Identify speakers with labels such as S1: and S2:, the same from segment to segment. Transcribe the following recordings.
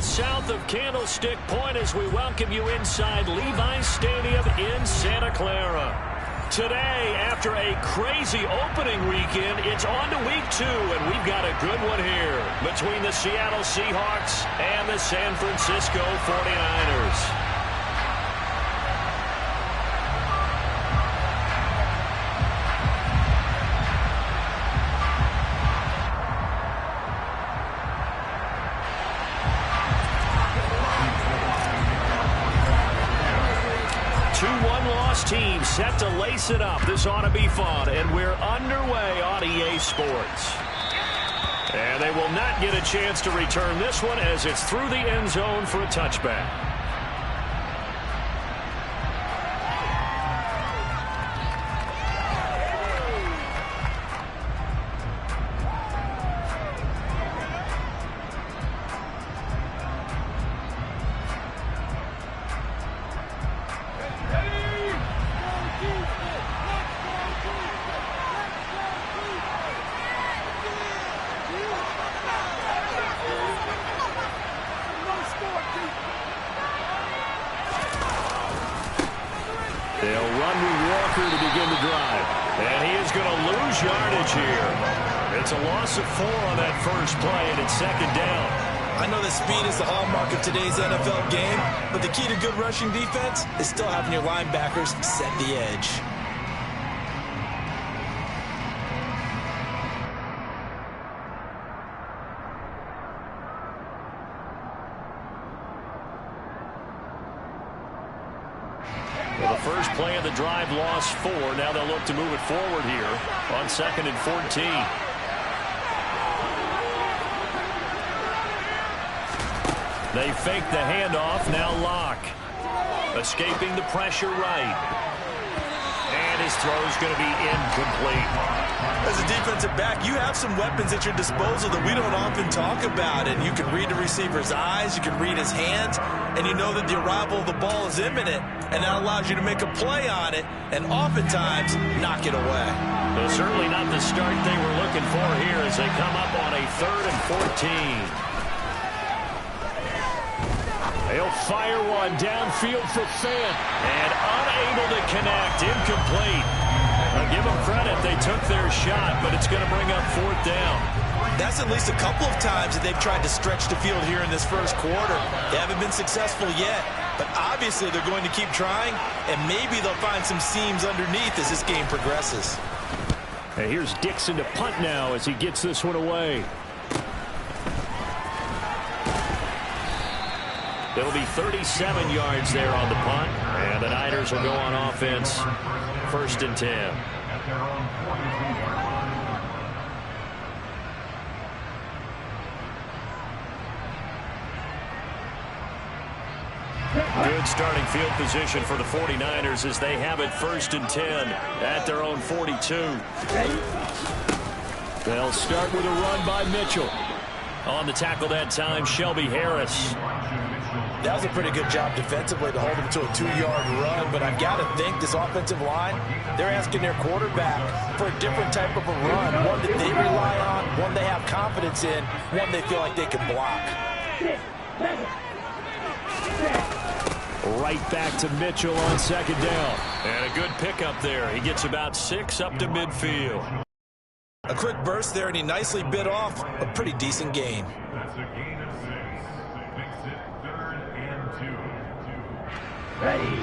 S1: south of Candlestick Point as we welcome you inside Levi's Stadium in Santa Clara. Today, after a crazy opening weekend, it's on to week 2, and we've got a good one here between the Seattle Seahawks and the San Francisco 49ers. Team set to lace it up. This ought to be fun, and we're underway on EA Sports. And they will not get a chance to return this one as it's through the end zone for a touchback. They'll run with Walker to begin the drive. And he is going to lose yardage here. It's a loss of 4 on that first play, and it's second down.
S2: I know that speed is the hallmark of today's NFL game, but the key to good rushing defense is still having your linebackers set the edge.
S1: Well, the first play of the drive lost 4. Now they'll look to move it forward here on 2nd and 14. They fake the handoff. Now Locke. Escaping the pressure right. And his throw is going to be incomplete.
S2: As a defensive back, you have some weapons at your disposal that we don't often talk about. And you can read the receiver's eyes, you can read his hands, and you know that the arrival of the ball is imminent. And that allows you to make a play on it and oftentimes knock it away.
S1: Well, certainly not the start they were looking for here as they come up on a 3rd and 14. He'll fire one downfield for Fant. And unable to connect. Incomplete. I'll give them credit. They took their shot, but it's going to bring up 4th down.
S2: That's at least a couple of times that they've tried to stretch the field here in this first quarter. They haven't been successful yet, but obviously they're going to keep trying, and maybe they'll find some seams underneath as this game progresses.
S1: And here's Dixon to punt now as he gets this one away. It'll be 37 yards there on the punt, and the Niners will go on offense. 1st and 10. Good starting field position for the 49ers as they have it 1st and 10 at their own 42. They'll start with a run by Mitchell. On the tackle that time, Shelby Harris.
S2: That was a pretty good job defensively to hold him to a 2-yard run, but I've got to think this offensive line, they're asking their quarterback for a different type of a run, one that they rely on, one they have confidence in, one they feel like they can block.
S1: Right back to Mitchell on 2nd down. And a good pickup there. He gets about 6 up to midfield.
S2: A quick burst there, and he nicely bit off a pretty decent gain.
S3: Ready.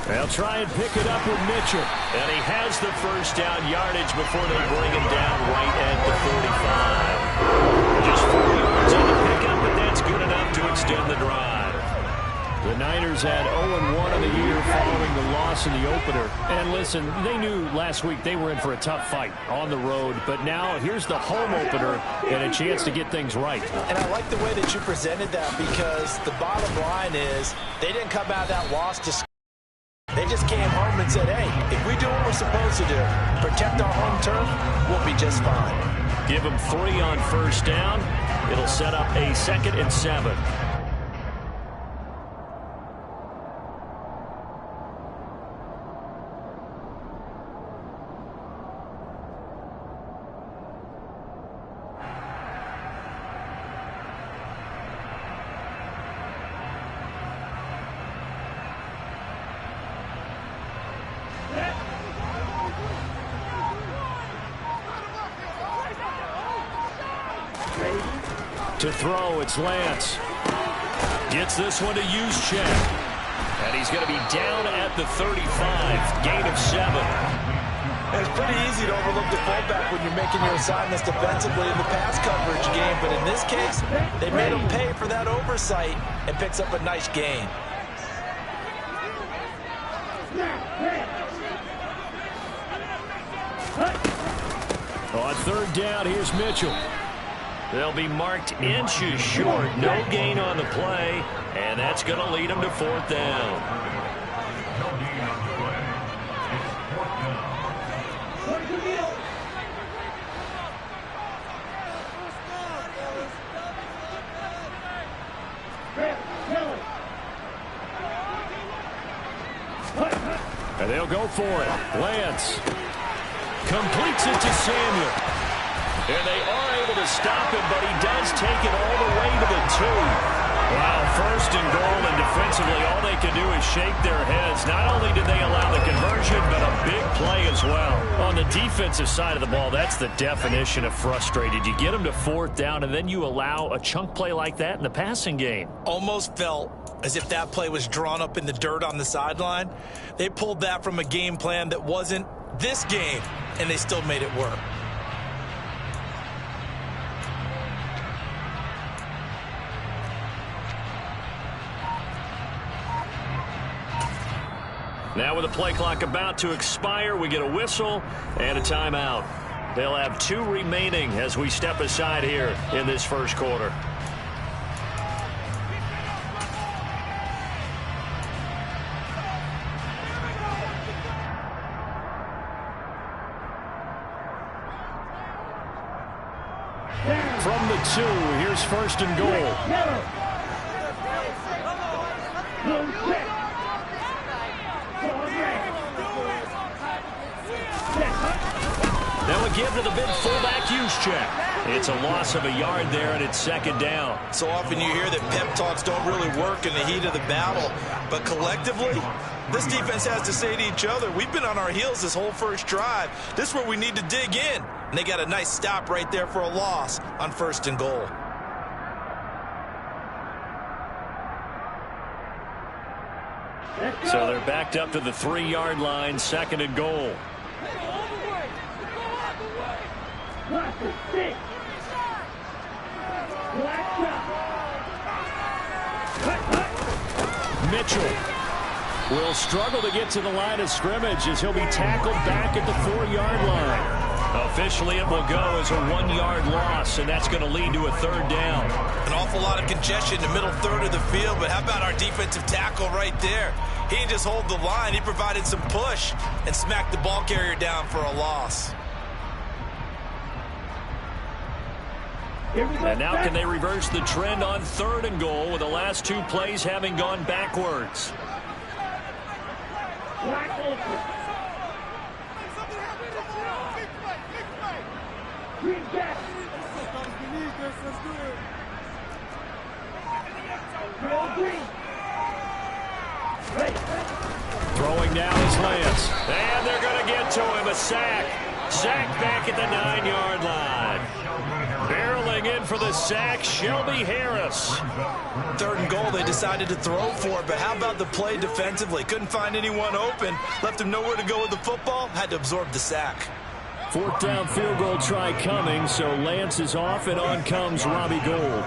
S1: They'll try and pick it up with Mitchell. And he has the first down yardage before they bring him down right at the 45. Just 4 yards on the pickup, but that's good enough to extend the drive. The Niners had 0-1 on the year following the loss in the opener. And listen, they knew last week they were in for a tough fight on the road. But now here's the home opener and a chance to get things right.
S2: And I like the way that you presented that, because the bottom line is they didn't come out of that loss to they just came home and said, hey, if we do what we're supposed to do, protect our home turf, we'll be just fine.
S1: Give them 3 on first down. It'll set up a 2nd and 7. To throw, it's Lance. Gets this one to Juszczyk. And he's going to be down at the 35. Gain of 7.
S2: It's pretty easy to overlook the fullback when you're making your assignments defensively in the pass coverage game. But in this case, they made him pay for that oversight and picks up a nice gain.
S1: On third down, here's Mitchell. They'll be marked inches short. No gain on the play, and that's going to lead them to fourth down. And they'll go for it. Lance completes it to Samuel. And they are able to stop him, but he does take it all the way to the 2. Wow, first and goal, and defensively all they can do is shake their heads. Not only did they allow the conversion, but a big play as well. On the defensive side of the ball, that's the definition of frustrated. You get them to fourth down, and then you allow a chunk play like that in the passing game.
S2: Almost felt as if that play was drawn up in the dirt on the sideline. They pulled that from a game plan that wasn't this game, and they still made it work.
S1: Now with the play clock about to expire, we get a whistle and a timeout. They'll have 2 remaining as we step aside here in this first quarter. From the 2, here's first and goal. Now a give to the big fullback, Juszczyk. It's a loss of a yard there, and it's second down.
S2: So often you hear that pep talks don't really work in the heat of the battle. But collectively, this defense has to say to each other, we've been on our heels this whole first drive. This is where we need to dig in. And they got a nice stop right there for a loss on first and goal.
S1: So they're backed up to the 3-yard line, second and goal. Mitchell will struggle to get to the line of scrimmage as he'll be tackled back at the 4-yard line. Officially, it will go as a 1-yard loss, and that's going to lead to a third down.
S2: An awful lot of congestion in the middle third of the field, but how about our defensive tackle right there? He didn't just hold the line. He provided some push and smacked the ball carrier down for a loss.
S1: And now can they reverse the trend on third and goal with the last 2 plays having gone backwards? Throwing now is Lance. And they're going to get to him. A sack. Sack back at the 9-yard line. Barreling in for the sack, Shelby Harris.
S2: Third and goal, they decided to throw for it, but how about the play defensively? Couldn't find anyone open, left him nowhere to go with the football, had to absorb the sack.
S1: Fourth down field goal try coming, so Lance is off, and on comes Robbie Gould.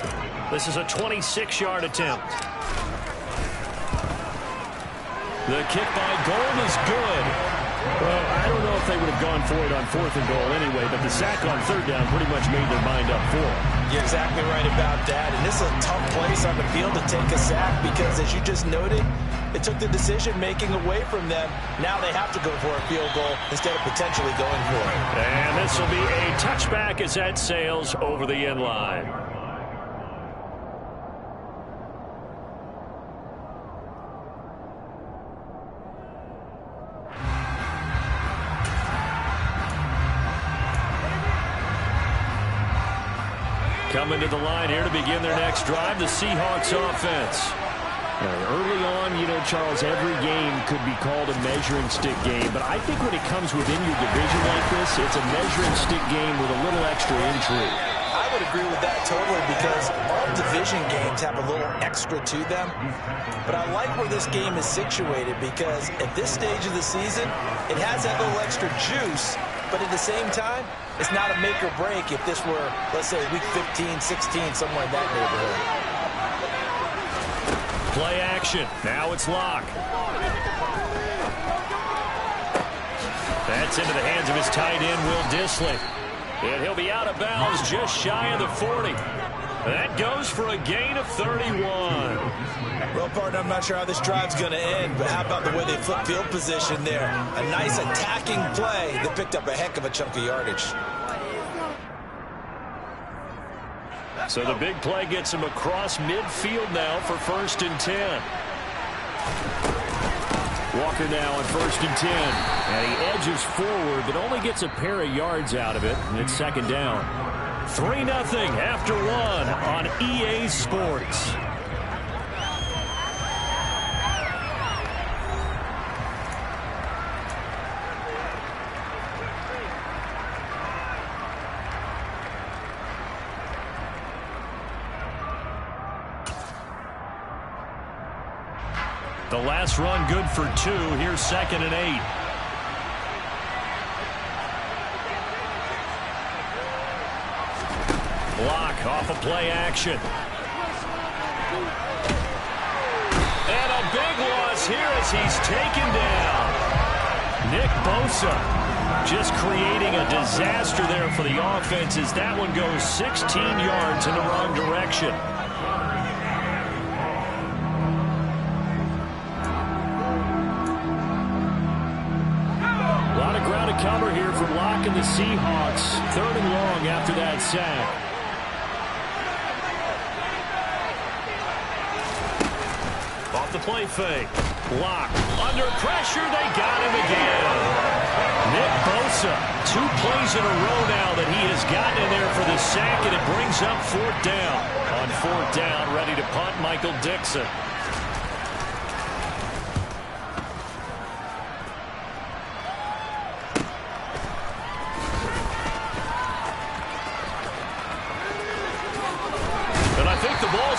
S1: This is a 26-yard attempt. The kick by Gould is good. Well, I don't know if they would have gone for it on fourth and goal anyway, but the sack on third down pretty much made their mind up for it.
S2: You're exactly right about that, and this is a tough place on the field to take a sack because, as you just noted, it took the decision-making away from them. Now they have to go for a field goal instead of potentially going for it.
S1: And this will be a touchback as that sails over the end line. Coming to the line here to begin their next drive, the Seahawks offense. Early on, you know, Charles, every game could be called a measuring stick game, but I think when it comes within your division like this, it's a measuring stick game with a little extra intrigue.
S2: I would agree with that totally because all division games have a little extra to them. But I like where this game is situated because at this stage of the season, it has that little extra juice, but at the same time, it's not a make or break if this were, let's say, week 15, 16, somewhere in that neighborhood.
S1: Play action. Now it's Locke. That's into the hands of his tight end, Will Dissly. And he'll be out of bounds just shy of the 40. That goes for a gain of 31.
S2: Well, partner, I'm not sure how this drive's going to end, but how about the way they flip field position there? A nice attacking play that picked up a heck of a chunk of yardage.
S1: So the big play gets him across midfield now for 1st and 10. Walker now on 1st and 10. And he edges forward, but only gets a pair of yards out of it. And it's 2nd down. 3-0 after 1 on EA Sports. The last run good for 2. Here's 2nd and 8. Block off a play action. And a big loss here as he's taken down. Nick Bosa just creating a disaster there for the offense as that one goes 16 yards in the wrong direction. Cover here from Locke and the Seahawks. 3rd and long after that sack. Off the play fake. Locke under pressure. They got him again. Nick Bosa. 2 plays in a row now that he has gotten in there for the sack, and it brings up 4th down. On 4th down, ready to punt, Michael Dixon.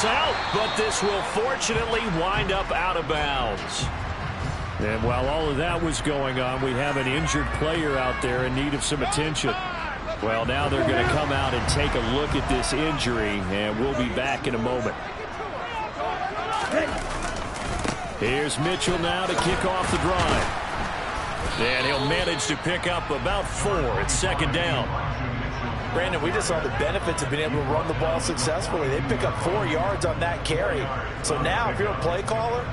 S1: Out, but this will fortunately wind up out of bounds. And while all of that was going on, we have an injured player out there in need of some attention. Well, now they're going to come out and take a look at this injury, and we'll be back in a moment. Here's Mitchell now to kick off the drive. And he'll manage to pick up about 4. It's 2nd down.
S2: Brandon, we just saw the benefits of being able to run the ball successfully. They pick up 4 yards on that carry. So now, if you're a play caller,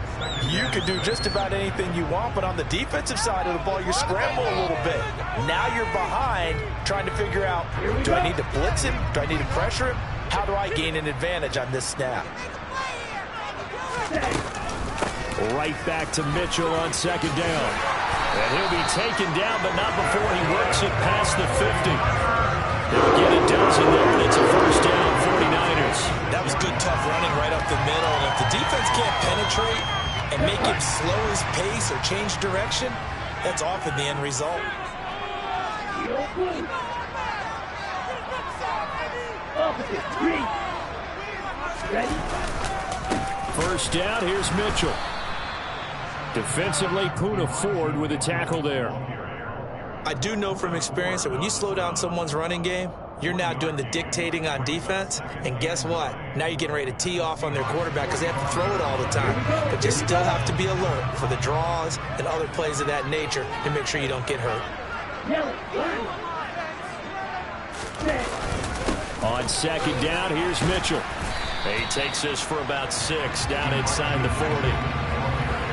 S2: you can do just about anything you want. But on the defensive side of the ball, you scramble a little bit. Now you're behind trying to figure out, do I need to blitz him? Do I need to pressure him? How do I gain an advantage on this snap?
S1: Right back to Mitchell on 2nd down. And he'll be taken down, but not before he works it past the 50. They'll get a dozen there, and it's a 1st down, 49ers.
S2: That was good, tough running right up the middle. And if the defense can't penetrate and make him slow his pace or change direction, that's often the end result.
S3: Ready?
S1: 1st down, here's Mitchell. Defensively, Poona Ford with a tackle there.
S2: I do know from experience that when you slow down someone's running game, you're now doing the dictating on defense. And guess what? Now you're getting ready to tee off on their quarterback because they have to throw it all the time. But you still have to be alert for the draws and other plays of that nature to make sure you don't get hurt.
S1: On 2nd down, here's Mitchell. He takes this for about 6 down inside the 40.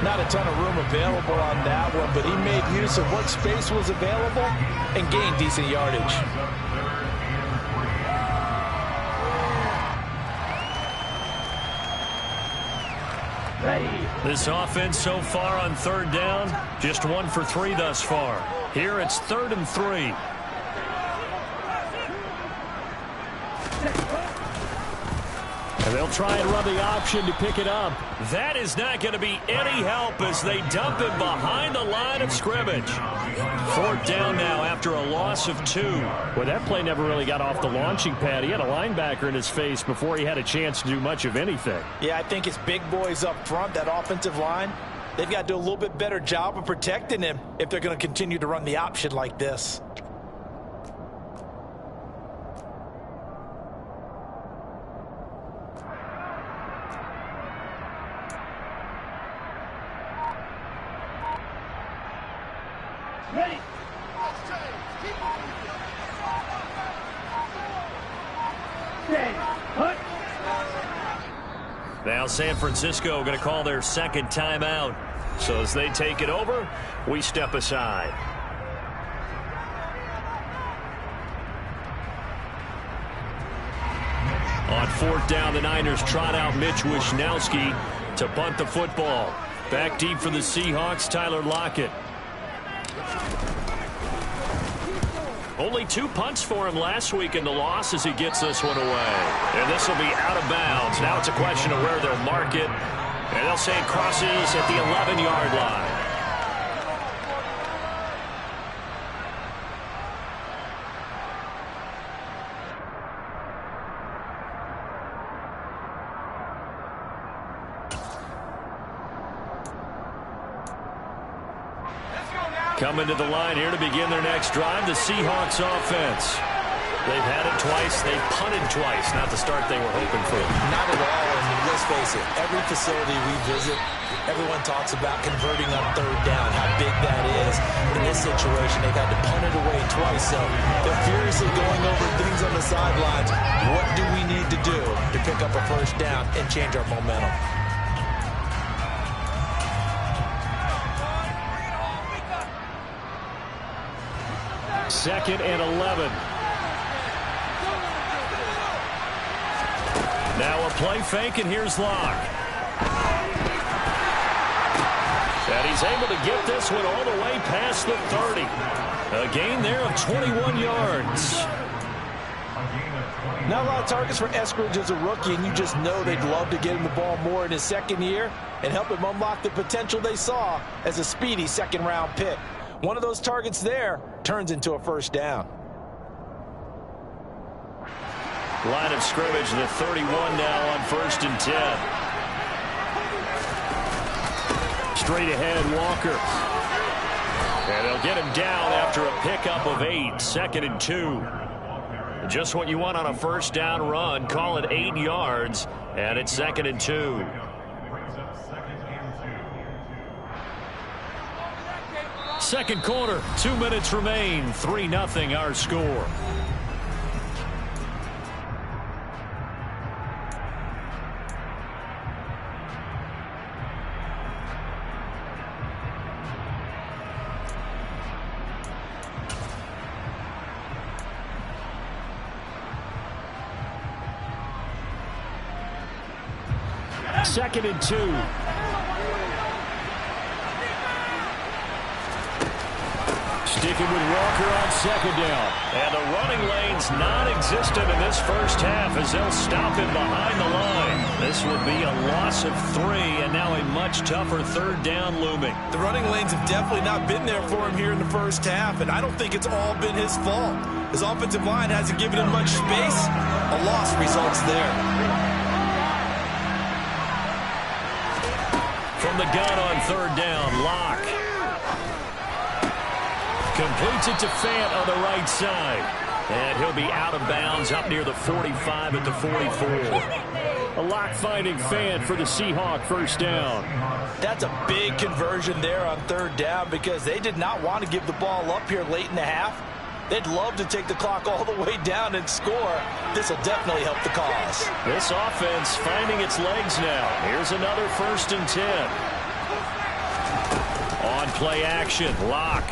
S2: Not a ton of room available on that one, but he made use of what space was available and gained decent yardage.
S3: Ready.
S1: This offense so far on 3rd down, just 1 for 3 thus far. Here it's 3rd and 3. And they'll try and run the option to pick it up. That is not going to be any help as they dump him behind the line of scrimmage. 4th down now after a loss of 2. Well, that play never really got off the launching pad. He had a linebacker in his face before he had a chance to do much of anything.
S4: Yeah, I think it's big boys up front, that offensive line. They've got to do a little bit better job of protecting him if they're going to continue to run the option like this.
S3: Ready. Stay. Put.
S1: Now San Francisco going to call their second timeout. So as they take it over, we step aside. On 4th down, the Niners trot out Mitch Wishnowsky to punt the football. Back deep for the Seahawks, Tyler Lockett. Only 2 punts for him last week in the loss as he gets this one away. And this will be out of bounds. Now it's a question of where they'll mark it. And they'll say it crosses at the 11-yard line. Coming to the line here to begin their next drive, the Seahawks offense. They've had it twice. They've punted twice. Not the start they were hoping for.
S4: Not at all. And let's face it, every facility we visit, everyone talks about converting on 3rd down, how big that is. In this situation, they've had to punt it away twice. So they're furiously going over things on the sidelines. What do we need to do to pick up a 1st down and change our momentum?
S1: 2nd and 11. Now a play fake, and here's Locke. And he's able to get this one all the way past the 30. A gain there of 21 yards.
S4: Not a lot of targets for Eskridge as a rookie, and you just know they'd love to get him the ball more in his 2nd year and help him unlock the potential they saw as a speedy 2nd-round pick. One of those targets there turns into a 1st down.
S1: Line of scrimmage, the 31 now on 1st and 10. Straight ahead, Walker. And they'll get him down after a pickup of 8. 2nd and 2. Just what you want on a 1st down run. Call it 8 yards, and it's 2nd and 2. Second quarter, 2 minutes remain. 3-0 our score. Second and 2. Sticking with Walker on 2nd down. And the running lane's non-existent in this 1st half as they'll stop him behind the line. This would be a loss of 3, and now a much tougher 3rd down looming.
S4: The running lanes have definitely not been there for him here in the 1st half, and I don't think it's all been his fault. His offensive line hasn't given him much space. A loss results there.
S1: From the gun on 3rd down, Locke. Completes it to Fant on the right side. And he'll be out of bounds up near the 45 at the 44. A Locke finding Fant for the Seahawk 1st down.
S4: That's a big conversion there on 3rd down because they did not want to give the ball up here late in the half. They'd love to take the clock all the way down and score. This will definitely help the cause.
S1: This offense finding its legs now. Here's another 1st and 10. On play action, Locke.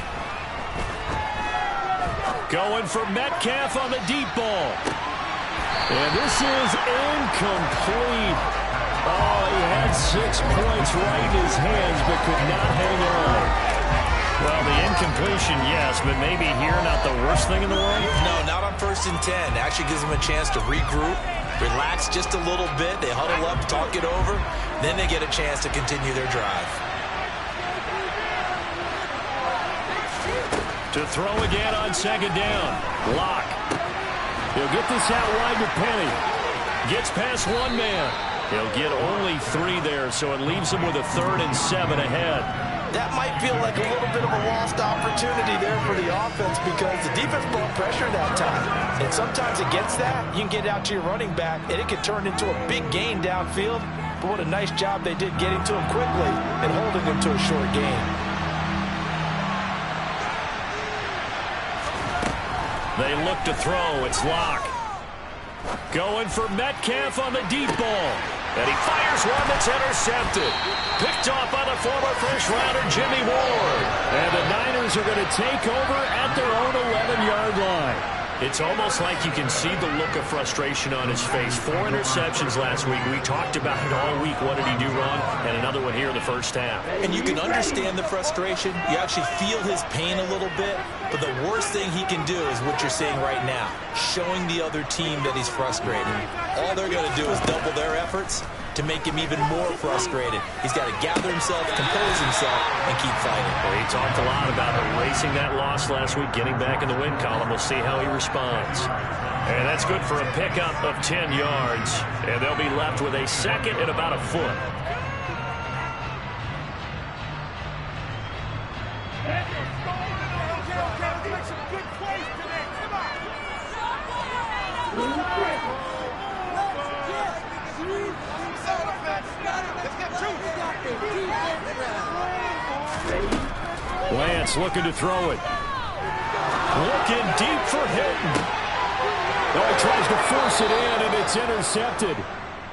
S1: Going for Metcalf on the deep ball. And this is incomplete. Oh, he had 6 points right in his hands, but could not hang on. Well, the incompletion, yes, but maybe here not the worst thing in the world?
S4: No, not on 1st and 10. Actually gives him a chance to regroup, relax just a little bit. They huddle up, talk it over. Then they get a chance to continue their drive.
S1: To throw again on second down. Lock. He'll get this out wide to Penny. Gets past one man. He'll get only 3 there, so it leaves him with a 3rd and 7 ahead.
S2: That might feel like a little bit of a lost opportunity there for the offense because the defense brought pressure that time. And sometimes against that, you can get out to your running back, and it can turn into a big gain downfield. But what a nice job they did getting to him quickly and holding him to a short gain.
S1: They look to throw. It's Lock. Going for Metcalf on the deep ball. And he fires one that's intercepted. Picked off by the former first-rounder Jimmy Ward. And the Niners are going to take over at their own 11-yard line. It's almost like you can see the look of frustration on his face. 4 interceptions last week. We talked about it all week. What did he do wrong? And another one here in the first half.
S4: And you can understand the frustration. You actually feel his pain a little bit. But the worst thing he can do is what you're seeing right now, showing the other team that he's frustrated. All they're going to do is double their efforts to make him even more frustrated. He's got to gather himself, compose himself, and keep fighting.
S1: Well, he talked a lot about erasing that loss last week, getting back in the win column. We'll see how he responds. And that's good for a pickup of 10 yards. And they'll be left with a 2nd and about a foot. Lance looking to throw it. Looking deep for Hilton. Oh, he tries to force it in, and it's intercepted.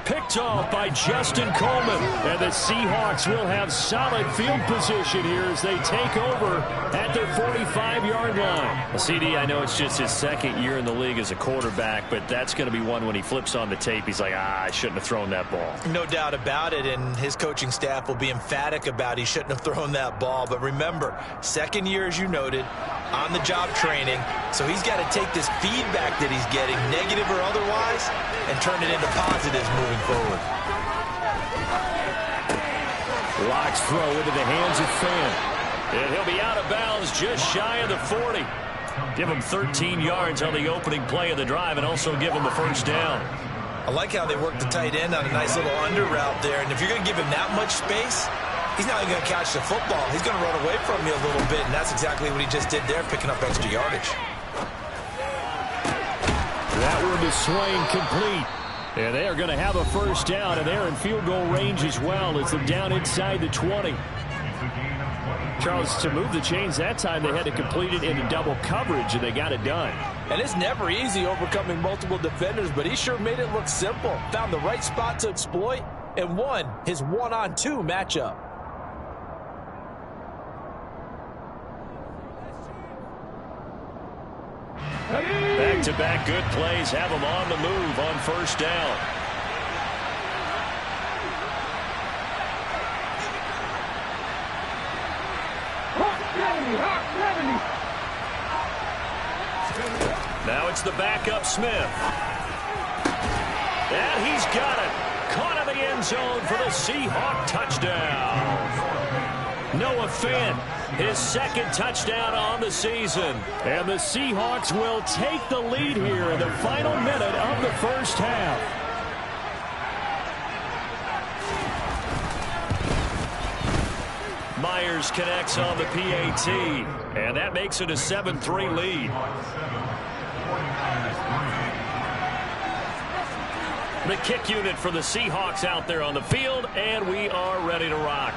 S1: Picked off by Justin Coleman. And the Seahawks will have solid field position here as they take over at their 45-yard line. Well, CD, I know it's just his 2nd year in the league as a quarterback, but that's going to be one when he flips on the tape. He's like, I shouldn't have thrown that ball.
S4: No doubt about it, and his coaching staff will be emphatic about he shouldn't have thrown that ball. But remember, 2nd year, as you noted, on-the-job training, so he's got to take this feedback that he's getting, negative or otherwise, and turn it into positives moving forward.
S1: Lock's throw into the hands of Fan. And he'll be out of bounds just shy of the 40. Give him 13 yards on the opening play of the drive and also give him a first down.
S4: I like how they work the tight end on a nice little under route there. And if you're going to give him that much space, he's not even going to catch the football. He's going to run away from you a little bit, and that's exactly what he just did there, picking up extra yardage.
S1: That one is swing complete. And they are going to have a first down, and they're in field goal range as well as they're down inside the 20. Charles, to move the chains that time, they had to complete it into double coverage, and they got it done.
S5: And it's never easy overcoming multiple defenders, but he sure made it look simple. Found the right spot to exploit and won his 1-on-2 matchup.
S1: Back-to-back good plays have them on the move on first down. Now it's the backup Smith. And he's got it. Caught in the end zone for the Seahawk touchdown. Noah Fant, his 2nd touchdown on the season. And the Seahawks will take the lead here in the final minute of the first half. Myers connects on the PAT, and that makes it a 7-3 lead. The kick unit for the Seahawks out there on the field, and we are ready to rock.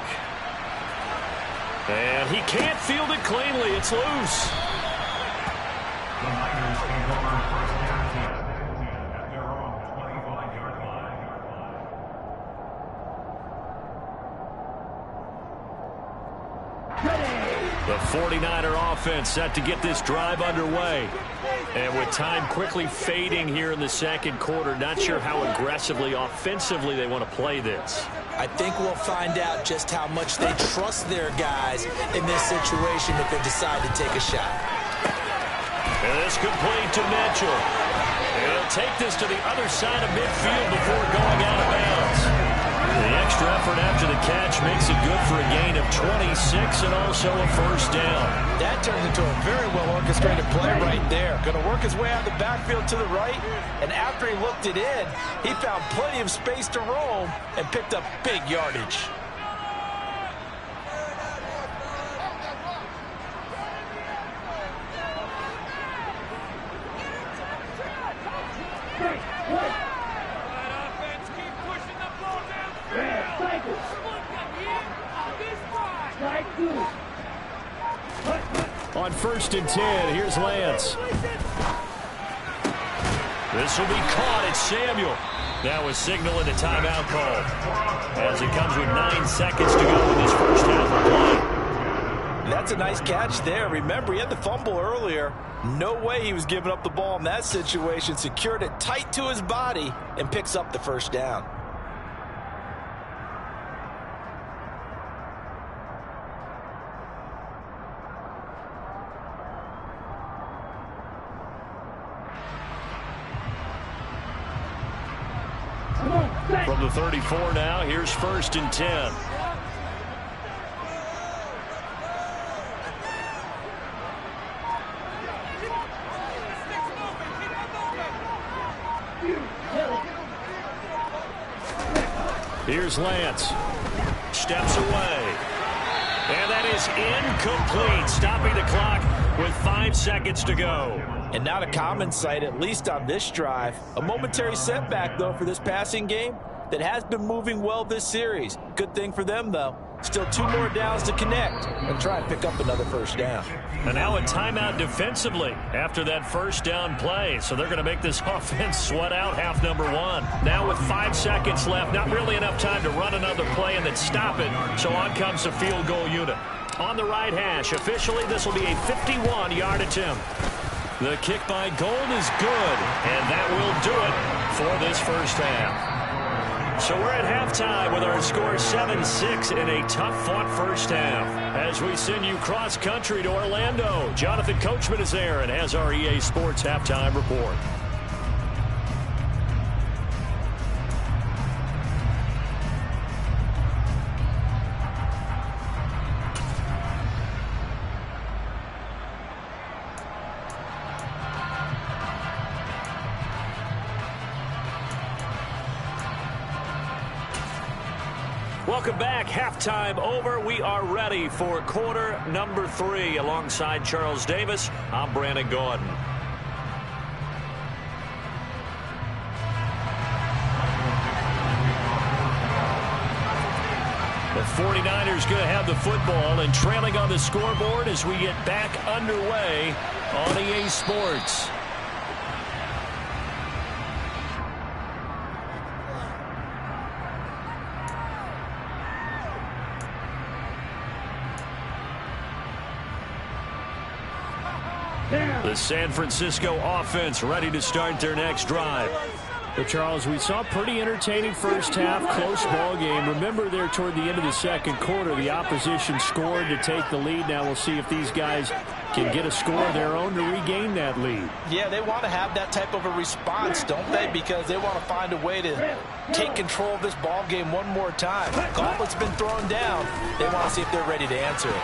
S1: And he can't field it cleanly. It's loose. The 49er offense set to get this drive underway. And with time quickly fading here in the 2nd quarter, not sure how aggressively, offensively they want to play this.
S4: I think we'll find out just how much they trust their guys in this situation if they decide to take a shot.
S1: And it's complete to Mitchell. He'll take this to the other side of midfield before going out of bounds. The extra effort after the catch makes it good for a gain of 26 and also a first down.
S5: That turns into a very well-orchestrated play right there. Going to work his way out of the backfield to the right, and after he looked it in, he found plenty of space to roam and picked up big yardage.
S1: On 1st and 10, here's Lance. This will be caught. It's Samuel. That was signaling a timeout call, as it comes with 9 seconds to go in this first half of play.
S5: That's a nice catch there. Remember, he had the fumble earlier. No way he was giving up the ball in that situation. Secured it tight to his body and picks up the first down.
S1: From the 34 now, here's 1st and 10. Here's Lance. Steps away. And that is incomplete, stopping the clock with 5 seconds to go.
S5: And not a common sight, at least on this drive. A momentary setback, though, for this passing game that has been moving well this series. Good thing for them, though. Still 2 more downs to connect and try and pick up another first down.
S1: And now a timeout defensively after that first down play. So they're going to make this offense sweat out half number 1. Now with 5 seconds left, not really enough time to run another play and then stop it. So on comes the field goal unit. On the right hash, officially this will be a 51-yard attempt. The kick by Gold is good, and that will do it for this first half. So we're at halftime with our score 7-6 in a tough-fought first half. As we send you cross-country to Orlando, Jonathan Coachman is there and has our EA Sports halftime report. Welcome back. Halftime over. We are ready for quarter number 3. Alongside Charles Davis, I'm Brandon Gordon. The 49ers going to have the football and trailing on the scoreboard as we get back underway on EA Sports. The San Francisco offense ready to start their next drive. Well, Charles, we saw a pretty entertaining first half, close ball game. Remember there toward the end of the second quarter, the opposition scored to take the lead. Now we'll see if these guys can get a score of their own to regain that lead.
S5: Yeah, they want to have that type of a response, don't they? Because they want to find a way to take control of this ball game one more time. Gauntlet's been thrown down. They want to see if they're ready to answer it.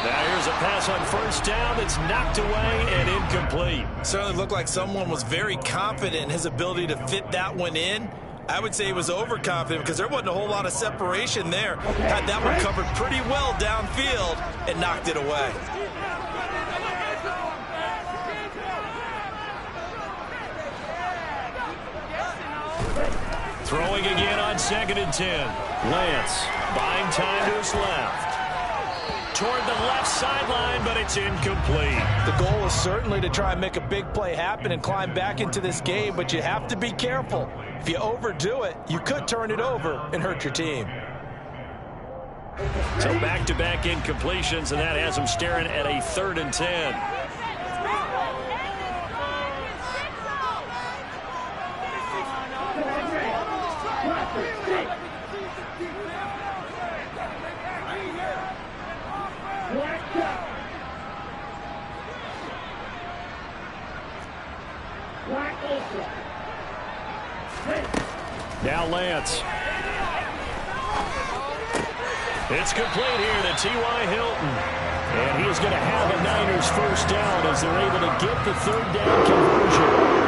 S1: Now here's a pass on first down that's knocked away and incomplete.
S2: Certainly looked like someone was very confident in his ability to fit that one in. I would say he was overconfident because there wasn't a whole lot of separation there. Had that one covered pretty well downfield and knocked it away.
S1: Throwing again on 2nd and 10. Lance buying time to his left. Toward the left sideline, but it's incomplete.
S5: The goal is certainly to try and make a big play happen and climb back into this game, but you have to be careful. If you overdo it, you could turn it over and hurt your team.
S1: So back-to-back incompletions, and that has them staring at a 3rd and 10.
S3: Black Ultra. Ready.
S1: Now Lance. It's complete here to T.Y. Hilton. And he is going to have a Niners first down as they're able to get the third down conversion.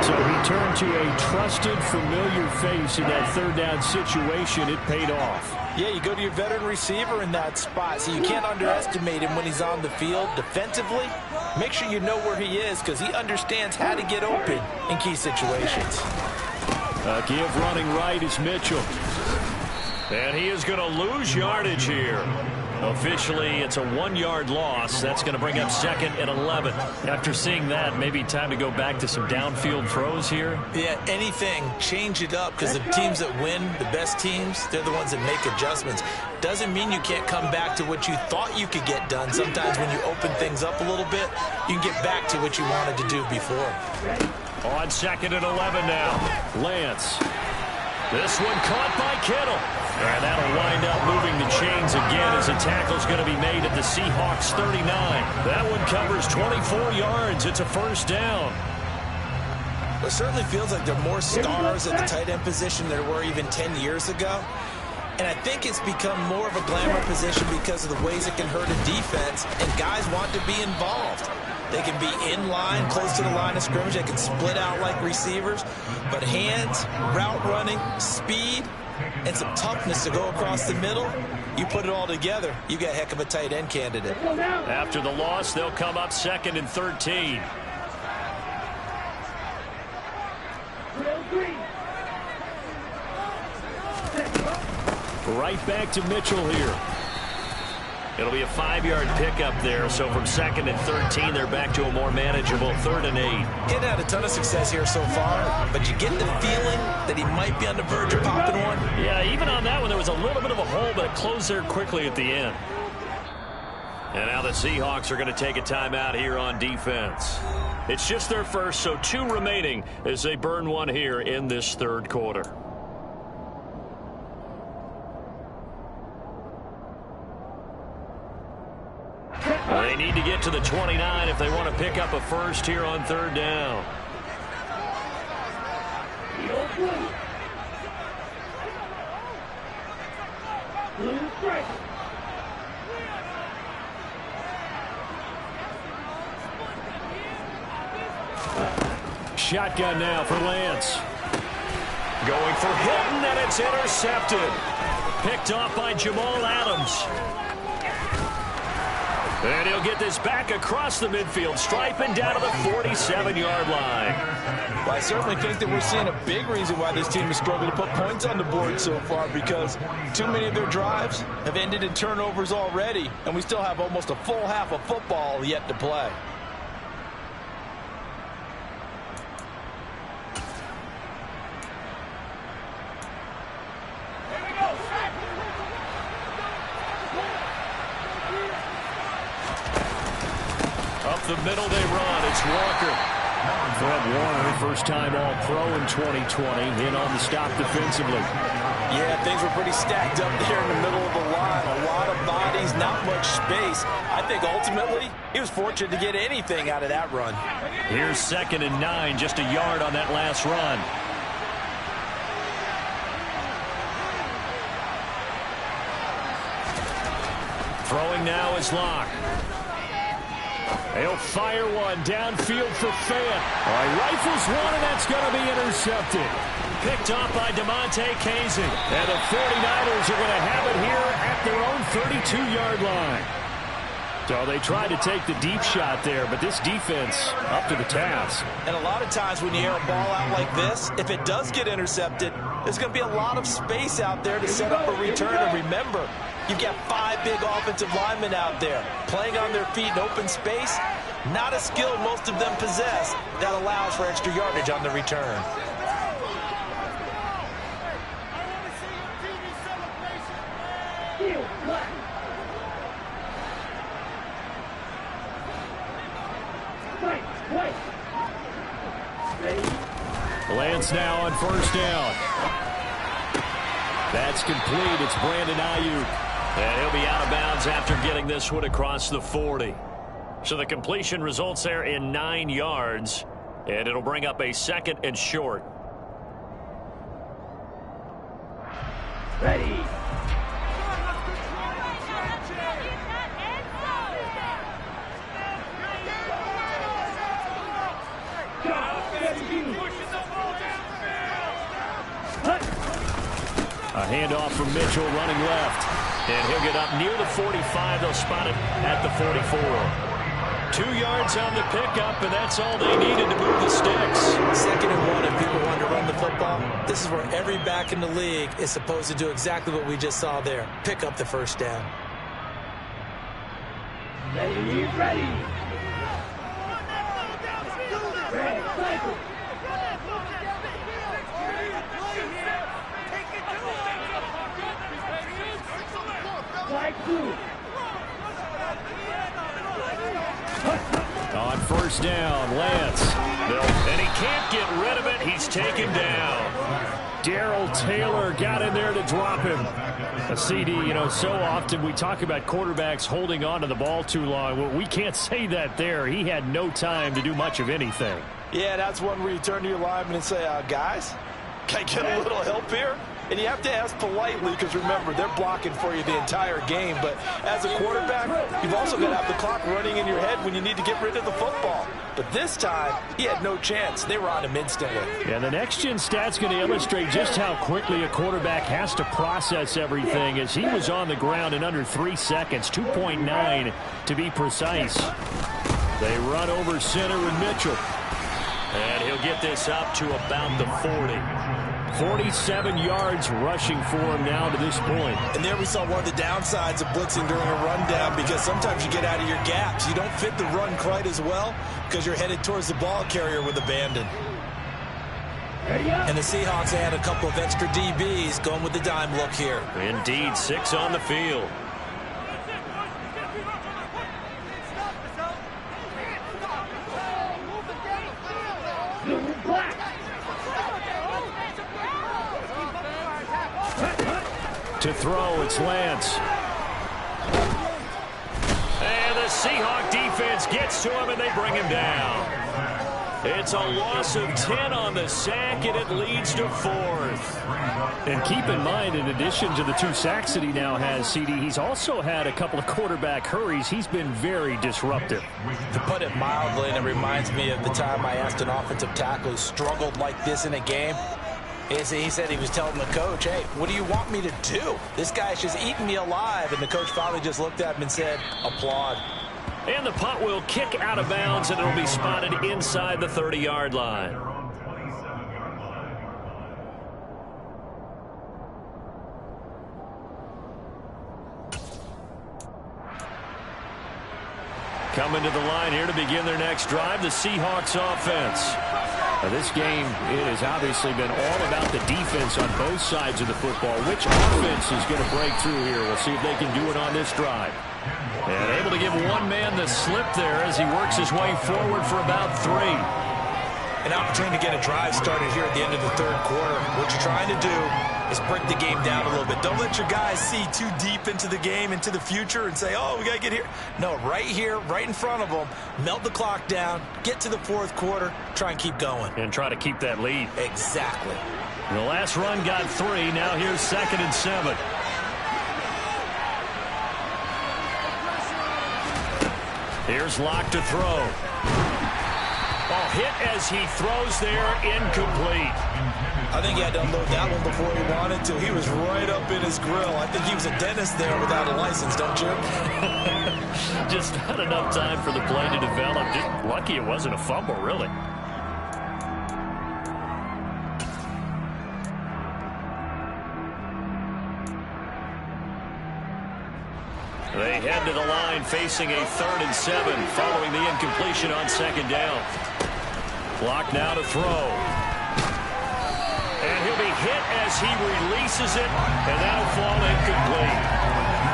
S1: So he turned to a trusted, familiar face in that third down situation. It paid off.
S5: Yeah, you go to your veteran receiver in that spot, so you can't underestimate him when he's on the field. Defensively, make sure you know where he is because he understands how to get open in key situations.
S1: Give running right is Mitchell. And he is going to lose yardage here. Officially, it's a 1-yard loss. That's going to bring up 2nd and 11. After seeing that, maybe time to go back to some downfield throws here.
S5: Yeah, anything. Change it up because the teams that win, the best teams, they're the ones that make adjustments. Doesn't mean you can't come back to what you thought you could get done. Sometimes when you open things up a little bit, you can get back to what you wanted to do before.
S1: On 2nd and 11 now. Lance. This one caught by Kittle. And that'll wind up moving the chains again as a tackle's going to be made at the Seahawks 39. That one covers 24 yards. It's a first down.
S5: It certainly feels like there are more stars at the tight end position than there were even 10 years ago. And I think it's become more of a glamour position because of the ways it can hurt a defense, and guys want to be involved. They can be in line, close to the line of scrimmage. They can split out like receivers. But hands, route running, speed, and some toughness to go across the middle, you put it all together, you got a heck of a tight end candidate.
S1: After the loss, they'll come up 2nd and 13. Right back to Mitchell here. It'll be a 5-yard pickup there, so from 2nd and 13, they're back to a more manageable 3rd and 8.
S5: He's had a ton of success here so far, but you get the feeling that he might be on the verge of popping one.
S1: Yeah, even on that one, there was a little bit of a hole, but it closed there quickly at the end. And now the Seahawks are going to take a timeout here on defense. It's just their first, so 2 remaining as they burn one here in this 3rd quarter. They need to get to the 29 if they want to pick up a first here on 3rd down. Shotgun now for Lance. Going for Hilton, and it's intercepted. Picked off by Jamal Adams. And he'll get this back across the midfield stripe and down to the 47-yard line.
S5: Well, I certainly think that we're seeing a big reason why this team has struggled to put points on the board so far, because too many of their drives have ended in turnovers already, and we still have almost a full half of football yet to play.
S1: The middle they run. It's Walker. Fred Warner, first time All-Pro in 2020, in on the stop defensively.
S5: Yeah, things were pretty stacked up there in the middle of the line. A lot of bodies, not much space. I think ultimately he was fortunate to get anything out of that run.
S1: Here's 2nd and 9, just a yard on that last run. Throwing now is Locke. He'll fire one downfield for Fant. Rifles one, and that's going to be intercepted. Picked off by DeMonte Casey. And the 49ers are going to have it here at their own 32-yard line. So they tried to take the deep shot there, but this defense up to the task.
S5: And a lot of times when you air a ball out like this, if it does get intercepted, there's going to be a lot of space out there to set up a return. And remember, you've got 5 big offensive linemen out there playing on their feet in open space. Not a skill most of them possess that allows for extra yardage on the return.
S1: Lance now on first down. That's complete. It's Brandon Ayuk. And he'll be out of bounds after getting this one across the 40. So the completion results there in 9 yards. And it'll bring up a 2nd and short.
S3: Ready.
S1: A handoff from Mitchell running left. And he'll get up near the 45. They'll spot it at the 44. 2 yards on the pickup, and that's all they needed to move the sticks.
S4: 2nd and 1 if people want to run the football. This is where every back in the league is supposed to do exactly what we just saw there. Pick up the first down.
S3: Ready, ready. Ready, cycle. Flag 2.
S1: On first down, Lance. And he can't get rid of it. He's taken down. Darrell Taylor got in there to drop him. A CD, you know, so often we talk about quarterbacks holding on to the ball too long. Well, we can't say that there. He had no time to do much of anything.
S5: Yeah, that's one where you turn to your lineman and say, guys, can I get a little help here? And you have to ask politely because, remember, they're blocking for you the entire game. But as a quarterback, you've also got to have the clock running in your head when you need to get rid of the football. But this time, he had no chance. They were on him instantly.
S1: And the next-gen stat's going to illustrate just how quickly a quarterback has to process everything, as he was on the ground in under 3 seconds, 2.9 to be precise. They run over center with Mitchell. And he'll get this up to about the 40. 47 yards rushing for him now to this point.
S2: And there we saw one of the downsides of blitzing during a rundown, because sometimes you get out of your gaps. You don't fit the run quite as well because you're headed towards the ball carrier with abandon.
S4: And the Seahawks had a couple of extra DBs going with the dime look here.
S1: Indeed, 6 on the field. To throw, it's Lance. And the Seahawk defense gets to him, and they bring him down. It's a loss of 10 on the sack, and it leads to 4th. And keep in mind, in addition to the 2 sacks that he now has, CD, he's also had a couple of quarterback hurries. He's been very disruptive.
S4: To put it mildly, and it reminds me of the time I asked an offensive tackle who struggled like this in a game. He said he was telling the coach, hey, what do you want me to do? This guy's just eating me alive. And the coach finally just looked at him and said, applaud.
S1: And the punt will kick out of bounds, and it'll be spotted inside the 30-yard line. Coming to the line here to begin their next drive, the Seahawks offense. Now, this game, it has obviously been all about the defense on both sides of the football. Which offense is going to break through here? We'll see if they can do it on this drive. And able to give one man the slip there as he works his way forward for about 3.
S2: An opportunity to get a drive started here at the end of the 3rd quarter. What you're trying to do is break the game down a little bit. Don't let your guys see too deep into the game, into the future, and say, oh, we got to get here. No, right here, right in front of them, melt the clock down, get to the 4th quarter, try and keep going.
S1: And try to keep that lead.
S2: Exactly.
S1: The last run got 3. Now here's 2nd and 7. Here's Locke to throw. Oh, hit as he throws there, incomplete.
S2: I think he had to unload that one before he wanted to. He was right up in his grill. I think he was a dentist there without a license, don't you?
S1: Just not enough time for the play to develop. Just lucky it wasn't a fumble, really. They head to the line facing a 3rd and 7 following the incompletion on 2nd down. Clock now to throw. And he'll be hit as he releases it, and that'll fall incomplete.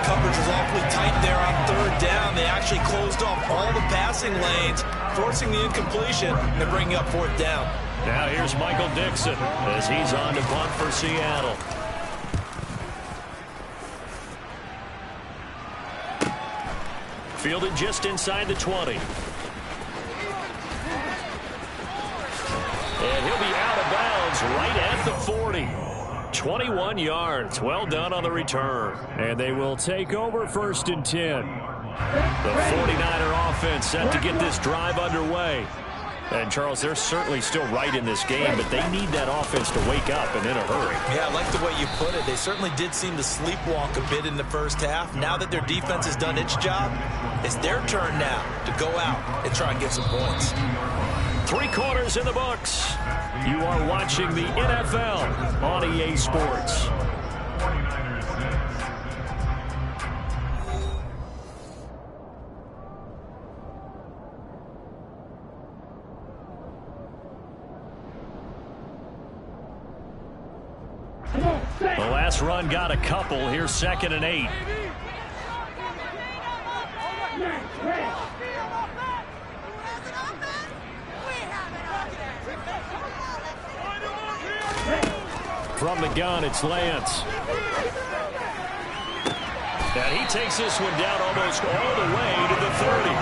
S2: Coverage was awfully tight there on 3rd down. They actually closed off all the passing lanes, forcing the incompletion and bringing up 4th down.
S1: Now here's Michael Dixon as he's on to punt for Seattle. Fielded just inside the 20. right at the 40. 21 yards. Well done on the return.
S6: And they will take over 1st and 10.
S1: The 49er offense set to get this drive underway. And, Charles, they're certainly still right in this game, but they need that offense to wake up and in a hurry.
S4: Yeah, I like the way you put it. They certainly did seem to sleepwalk a bit in the first half. Now that their defense has done its job, it's their turn now to go out and try and get some points.
S1: 3 quarters in the books. You are watching the NFL on EA Sports. The last run got a couple. Here's 2nd and 8. From the gun, it's Lance. And he takes this one down almost all the way to the 30.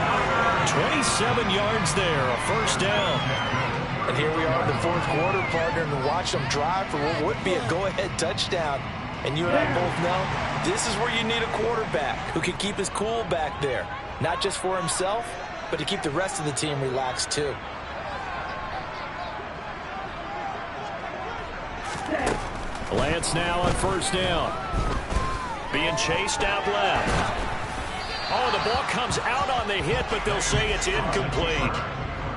S1: 27 yards there, a 1st down.
S4: And here we are in the 4th quarter, partner, and watch them drive for what would be a go-ahead touchdown. And you and I both know this is where you need a quarterback who can keep his cool back there. Not just for himself, but to keep the rest of the team relaxed too.
S1: Lance now on 1st down. Being chased out left. Oh, the ball comes out on the hit, but they'll say it's incomplete.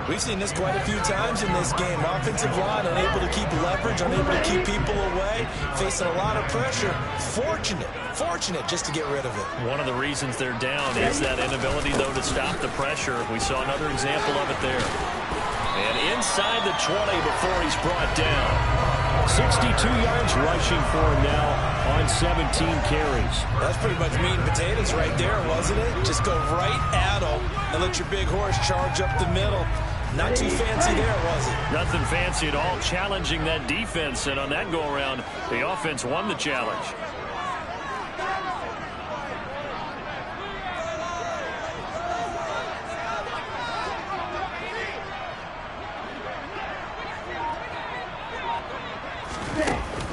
S4: We've seen this quite a few times in this game. Offensive line unable to keep leverage, unable to keep people away, facing a lot of pressure. Fortunate just to get rid of it.
S1: One of the reasons they're down is that inability, though, to stop the pressure. We saw another example of it there. And inside the 20 before he's brought down. 62 yards rushing for him now on 17 carries.
S4: That's pretty much meat and potatoes right there, wasn't it? Just go right at him and let your big horse charge up the middle. Not too fancy there, was it?
S1: Nothing fancy at all, challenging that defense. And on that go-around, the offense won the challenge.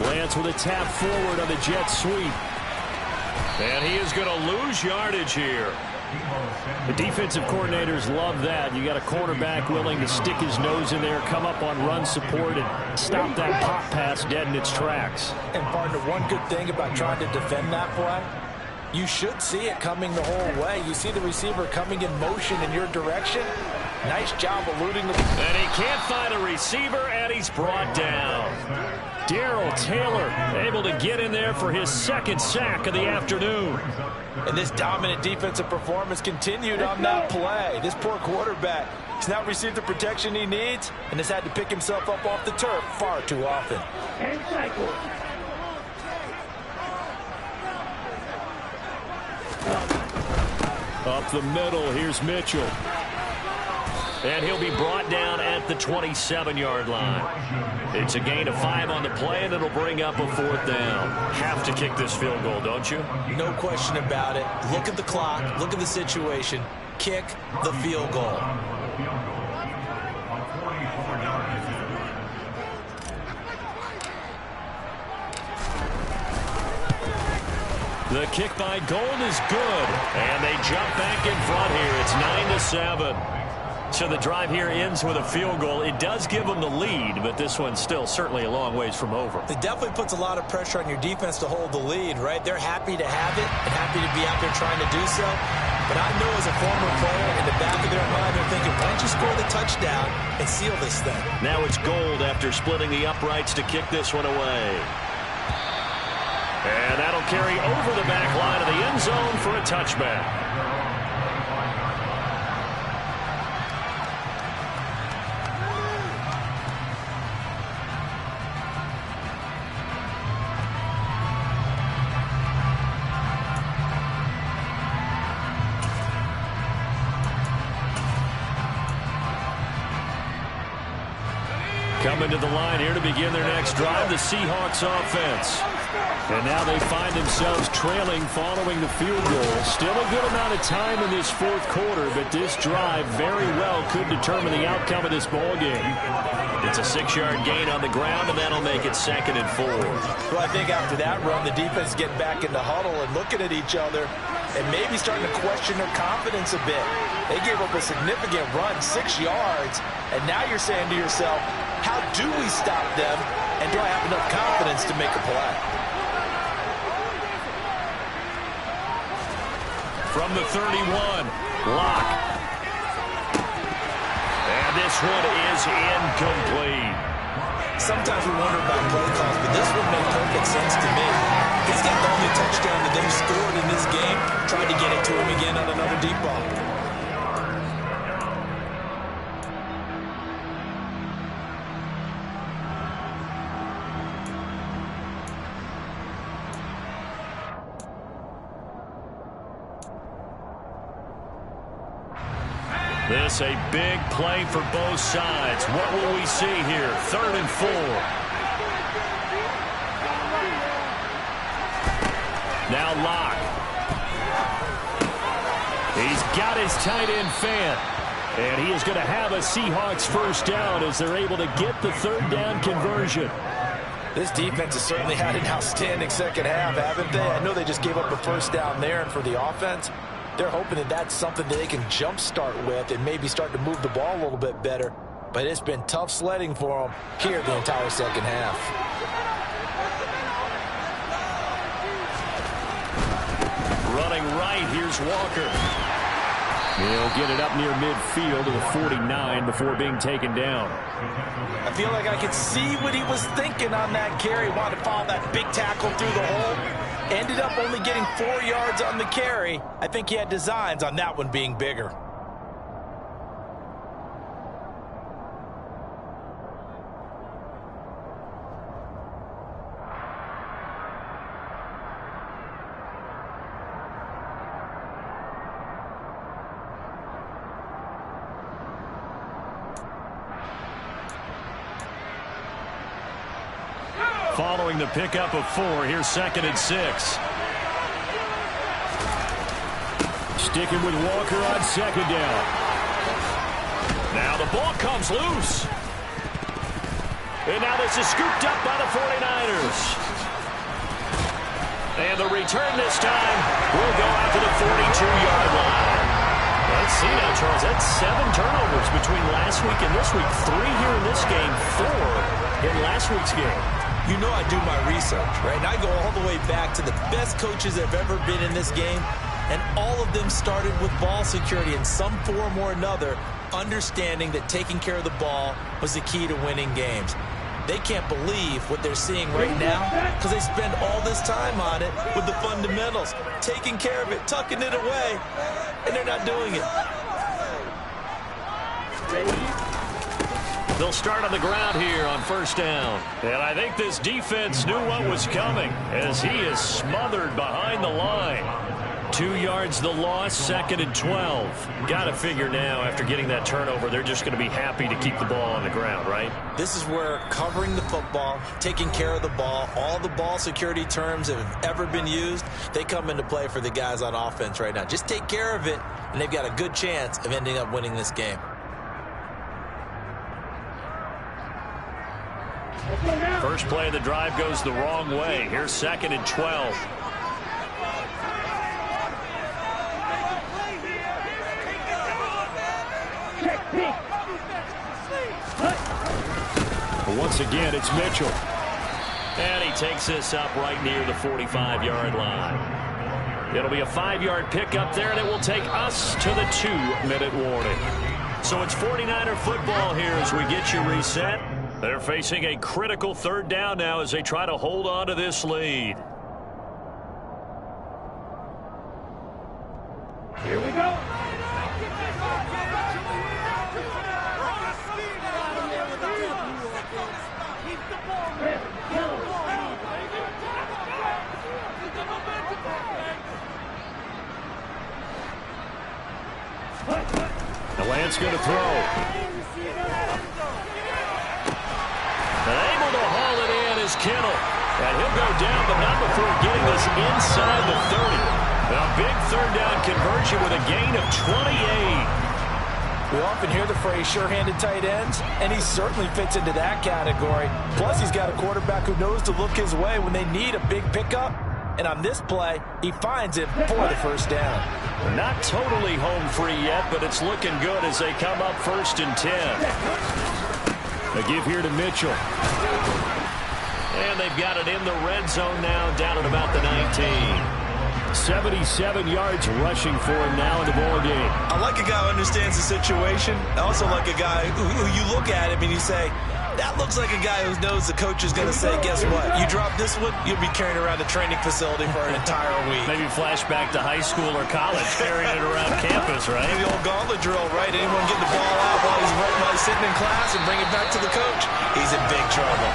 S1: Lance with a tap forward on the jet sweep. And he is going to lose yardage here. The defensive coordinators love that. You got a quarterback willing to stick his nose in there, come up on run support, and stop that pop pass dead in its tracks.
S4: And, partner, one good thing about trying to defend that play, you should see it coming the whole way. You see the receiver coming in motion in your direction. Nice job eluding the...
S1: And he can't find a receiver, and he's brought down. Darrell Taylor able to get in there for his 2nd sack of the afternoon.
S4: And this dominant defensive performance continued on that play. This poor quarterback has not received the protection he needs and has had to pick himself up off the turf far too often.
S3: And cycle.
S1: Up the middle, here's Mitchell. And he'll be brought down at the 27-yard line. It's a gain of 5 on the play, and it'll bring up a 4th down. Have to kick this field goal, don't you?
S4: No question about it. Look at the clock. Look at the situation. Kick the field goal.
S1: The kick by Gold is good. And they jump back in front here. It's 9-7. So the drive here ends with a field goal. It does give them the lead, but this one's still certainly a long ways from over.
S4: It definitely puts a lot of pressure on your defense to hold the lead, right? They're happy to have it and happy to be out there trying to do so. But I know as a former player, in the back of their mind, they're thinking, why don't you score the touchdown and seal this thing?
S1: Now it's Gold after splitting the uprights to kick this one away. And that'll carry over the back line of the end zone for a touchback.
S6: Coming to the line here to begin their next drive, the Seahawks offense. And now they find themselves trailing following the field goal. Still a good amount of time in this fourth quarter, but this drive very well could determine the outcome of this ball game.
S1: It's a 6-yard gain on the ground, and that'll make it 2nd and 4.
S5: Well, I think after that run, the defense is getting back in the huddle and looking at each other and maybe starting to question their confidence a bit. They gave up a significant run, 6 yards, and now you're saying to yourself, how do we stop them, and do I have enough confidence to make a play?
S1: From the 31, Locke. And this one is incomplete.
S5: Sometimes we wonder about play calls, but this one made perfect sense to me. He's got the only touchdown that they've scored in this game. Tried to get it to him again on another deep ball.
S1: This a big play for both sides. What will we see here? 3rd and 4. Now Locke. He's got his tight end fan. And he is going to have a Seahawks first down as they're able to get the 3rd down conversion.
S5: This defense has certainly had an outstanding second half, haven't they? I know they just gave up a first down there, and for the offense, they're hoping that that's something that they can jumpstart with and maybe start to move the ball a little bit better. But it's been tough sledding for them here the entire second half.
S1: Running right, here's Walker.
S6: He'll get it up near midfield to the 49 before being taken down.
S5: I feel like I could see what he was thinking on that carry. Wanted to follow that big tackle through the hole. Ended up only getting 4 yards on the carry. I think he had designs on that one being bigger.
S1: Following the pickup of 4, here's 2nd and 6.
S6: Sticking with Walker on 2nd down.
S1: Now the ball comes loose. And now this is scooped up by the 49ers. And the return this time will go out to the 42-yard line. Let's see now, Charles. That's 7 turnovers between last week and this week. 3 here in this game, 4 in last week's game.
S5: You know I do my research, right? And I go all the way back to the best coaches that have ever been in this game, and all of them started with ball security in some form or another, understanding that taking care of the ball was the key to winning games. They can't believe what they're seeing right now because they spend all this time on it with the fundamentals, taking care of it, tucking it away, and they're not doing it.
S1: They'll start on the ground here on 1st down. And I think this defense knew what was coming as he is smothered behind the line. 2 yards the loss, 2nd and 12. Got to figure now after getting that turnover, they're just going to be happy to keep the ball on the ground, right?
S5: This is where covering the football, taking care of the ball, all the ball security terms that have ever been used, they come into play for the guys on offense right now. Just take care of it, and they've got a good chance of ending up winning this game.
S1: First play of the drive goes the wrong way. Here's 2nd and 12.
S6: Once again, it's Mitchell.
S1: And he takes this up right near the 45-yard line. It'll be a 5-yard pickup there, and it will take us to the 2-minute warning. So it's 49er football here as we get you reset. They're facing a critical 3rd down now as they try to hold on to this lead.
S3: Here we go.
S6: The Lance going to throw. And he'll go down, but not before getting this inside the 30. A big third down conversion with a gain of 28.
S5: We often hear the phrase sure-handed tight ends, and he certainly fits into that category. Plus, he's got a quarterback who knows to look his way when they need a big pickup. And on this play, he finds it for the first down.
S6: Not totally home free yet, but it's looking good as they come up 1st and 10. A give here to Mitchell.
S1: And they've got it in the red zone now, down at about the 19.
S6: 77 yards rushing for him now in the ball game.
S2: I like a guy who understands the situation. I also like a guy who you look at him and you say, that looks like a guy who knows the coach is going to say, guess what? You drop this one, you'll be carrying around the training facility for an entire week.
S1: Maybe flashback to high school or college, carrying it around campus, right?
S2: The old gauntlet drill, right? Anyone get the ball out while he's sitting in class and bring it back to the coach? He's in big trouble.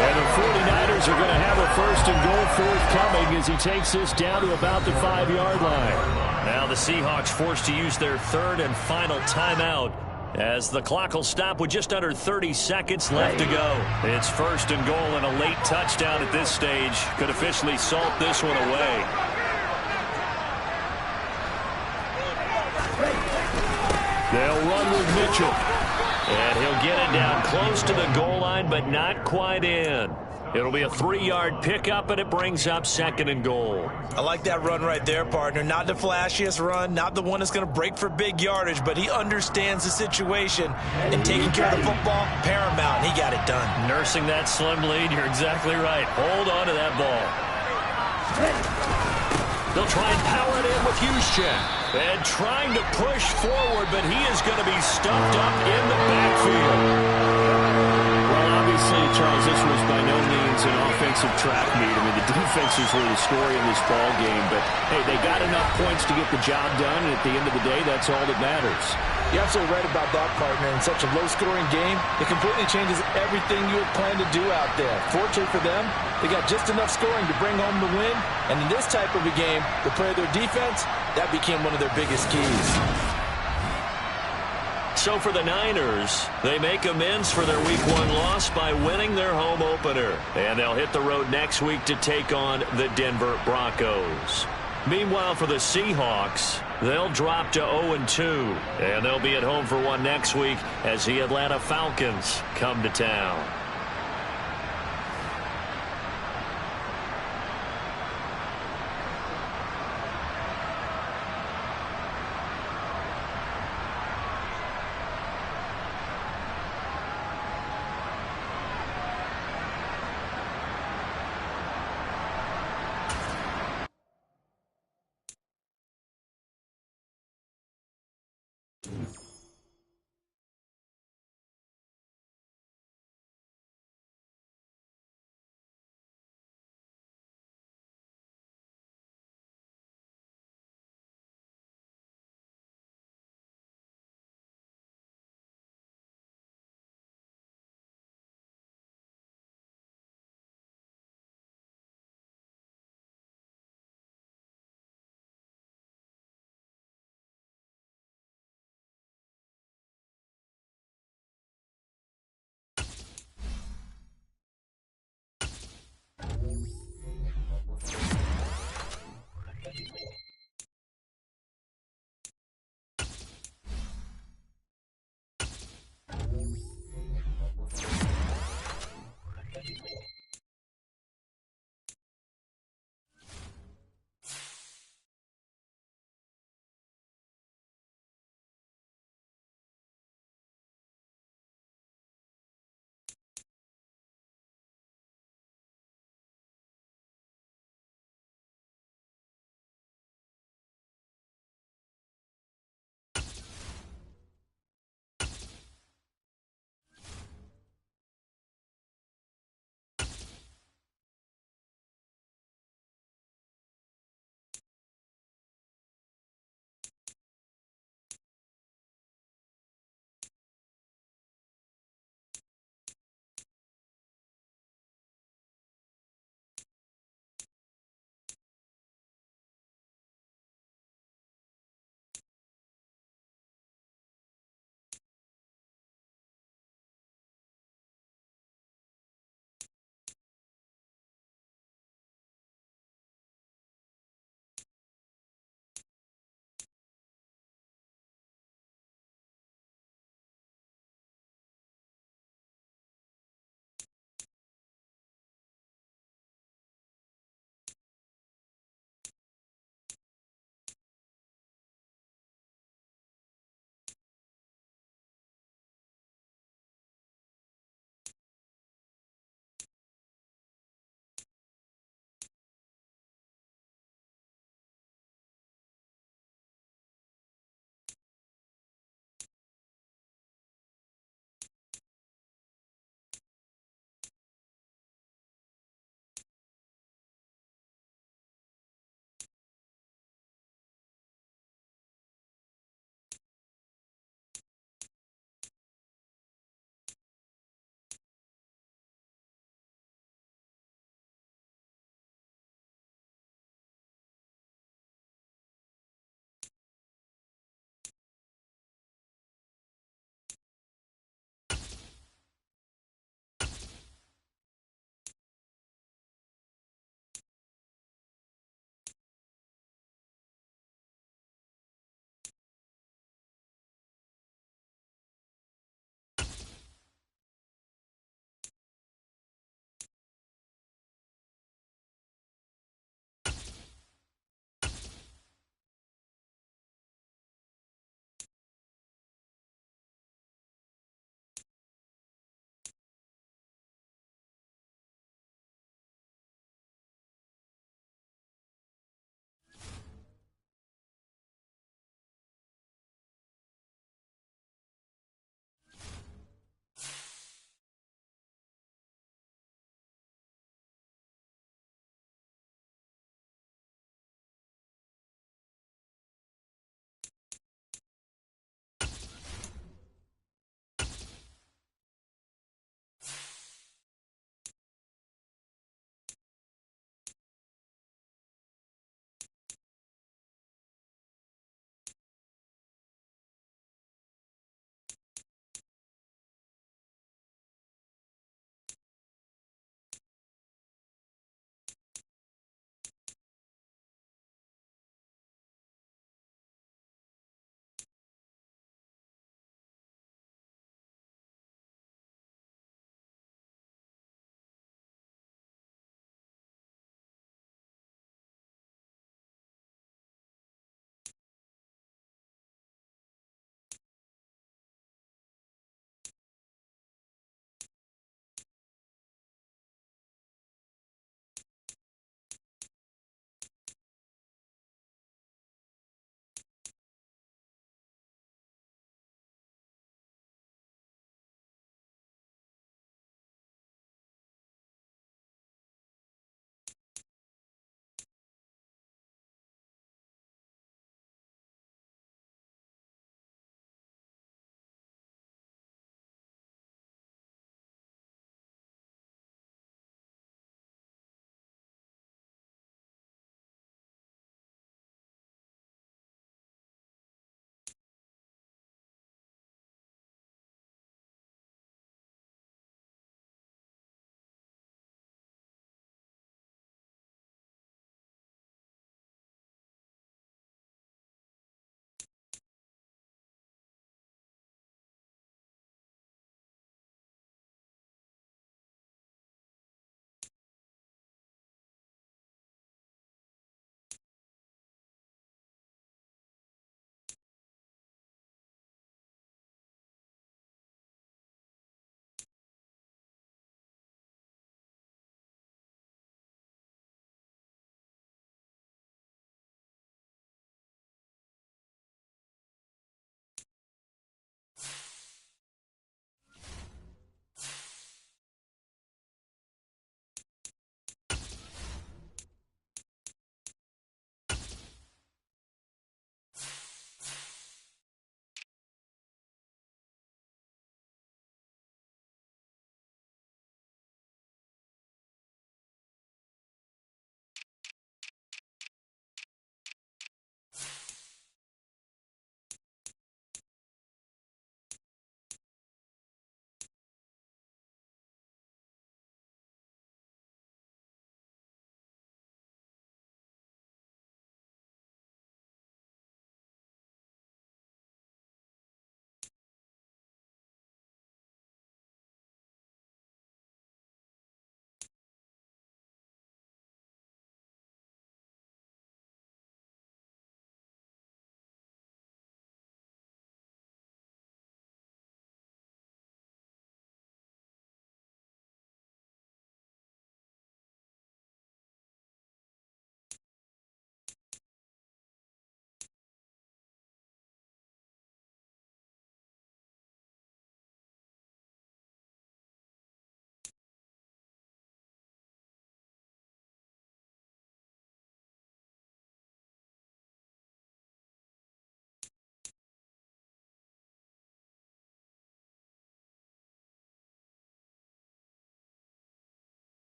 S6: And the 49ers are going to have a 1st and goal forthcoming as he takes this down to about the 5-yard line.
S1: Now the Seahawks forced to use their 3rd and final timeout as the clock will stop with just under 30 seconds left to go. It's 1st and goal, and a late touchdown at this stage could officially salt this one away.
S6: They'll run with Mitchell.
S1: And he'll get it down close to the goal line, but not quite in. It'll be a 3-yard pickup, and it brings up 2nd and goal.
S2: I like that run right there, partner. Not the flashiest run, not the one that's going to break for big yardage, but he understands the situation, and taking care of the football, paramount. He got it done.
S1: Nursing that slim lead, you're exactly right. Hold on to that ball. They'll try and power it in with Juszczyk. And trying to push forward, but he is going to be stuffed up in the backfield.
S6: Well, obviously, Charles, this was by no means an offensive track meet. I mean, the defenses were the story in this ball game, but hey, they got enough points to get the job done, and at the end of the day, that's all that matters.
S5: You're absolutely right about that, partner. In such a low-scoring game, it completely changes everything you had planned to do out there. Fortunately for them, they got just enough scoring to bring home the win, and in this type of a game, to play their defense, that became one of their biggest keys.
S1: So for the Niners, they make amends for their Week 1 loss by winning their home opener. And they'll hit the road next week to take on the Denver Broncos. Meanwhile, for the Seahawks, they'll drop to 0-2. And they'll be at home for one next week as the Atlanta Falcons come to town.